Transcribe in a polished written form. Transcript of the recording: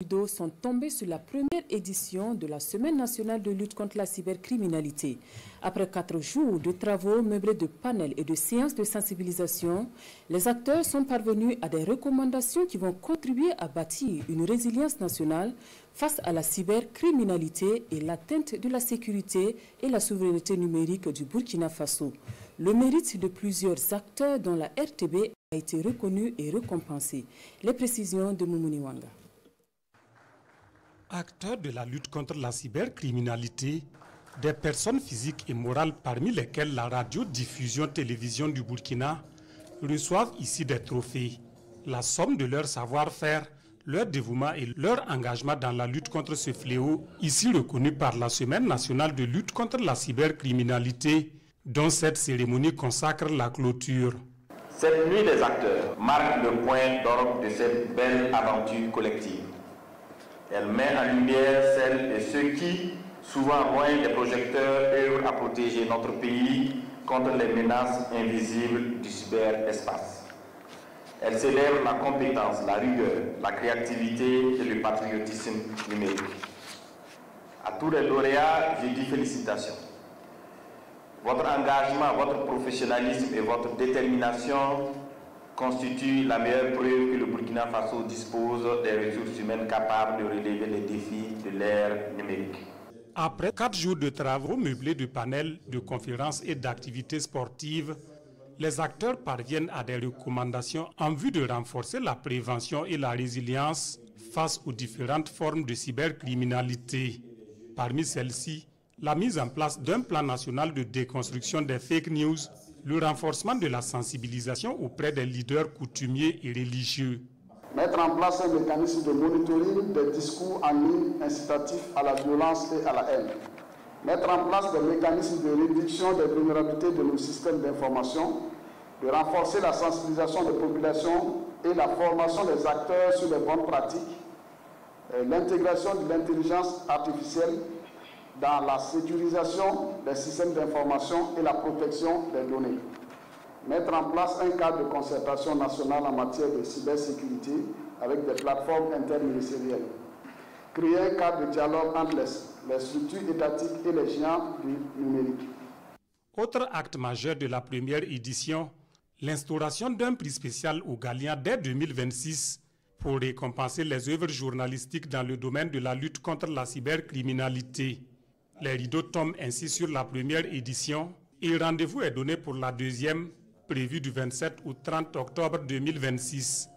rideaux sont tombés sur la première édition de la Semaine nationale de lutte contre la cybercriminalité. Après 4 jours de travaux meublés de panels et de séances de sensibilisation, les acteurs sont parvenus à des recommandations qui vont contribuer à bâtir une résilience nationale face à la cybercriminalité et l'atteinte de la sécurité et la souveraineté numérique du Burkina Faso. Le mérite de plusieurs acteurs dont la RTB a été reconnu et récompensé. Les précisions de Moumouni Wanga. Acteurs de la lutte contre la cybercriminalité, des personnes physiques et morales parmi lesquelles la radiodiffusion-télévision du Burkina reçoivent ici des trophées. La somme de leur savoir-faire, leur dévouement et leur engagement dans la lutte contre ce fléau, ici reconnu par la Semaine nationale de lutte contre la cybercriminalité, dont cette cérémonie consacre la clôture. Cette nuit des acteurs marque le point d'orgue de cette belle aventure collective. Elle met en lumière celles et ceux qui, souvent loin des projecteurs, œuvrent à protéger notre pays contre les menaces invisibles du cyberespace. Elle célèbre la compétence, la rigueur, la créativité et le patriotisme numérique. À tous les lauréats, je dis félicitations. Votre engagement, votre professionnalisme et votre détermination constituent la meilleure preuve que le Burkina Faso dispose des ressources humaines capables de relever les défis de l'ère numérique. Après 4 jours de travaux meublés de panels, de conférences et d'activités sportives, les acteurs parviennent à des recommandations en vue de renforcer la prévention et la résilience face aux différentes formes de cybercriminalité. Parmi celles-ci, la mise en place d'un plan national de déconstruction des fake news, le renforcement de la sensibilisation auprès des leaders coutumiers et religieux. Mettre en place un mécanisme de monitoring des discours en ligne incitatifs à la violence et à la haine. Mettre en place des mécanismes de réduction des vulnérabilités de nos systèmes d'information, de renforcer la sensibilisation des populations et la formation des acteurs sur les bonnes pratiques, l'intégration de l'intelligence artificielle dans la sécurisation des systèmes d'information et la protection des données. Mettre en place un cadre de concertation nationale en matière de cybersécurité avec des plateformes interministérielles. Créer un cadre de dialogue entre les structures étatiques et les géants du numérique. Autre acte majeur de la première édition, l'instauration d'un prix spécial au Galien dès 2026 pour récompenser les œuvres journalistiques dans le domaine de la lutte contre la cybercriminalité. Les rideaux tombent ainsi sur la première édition et rendez-vous est donné pour la deuxième, prévue du 27 au 30 octobre 2026.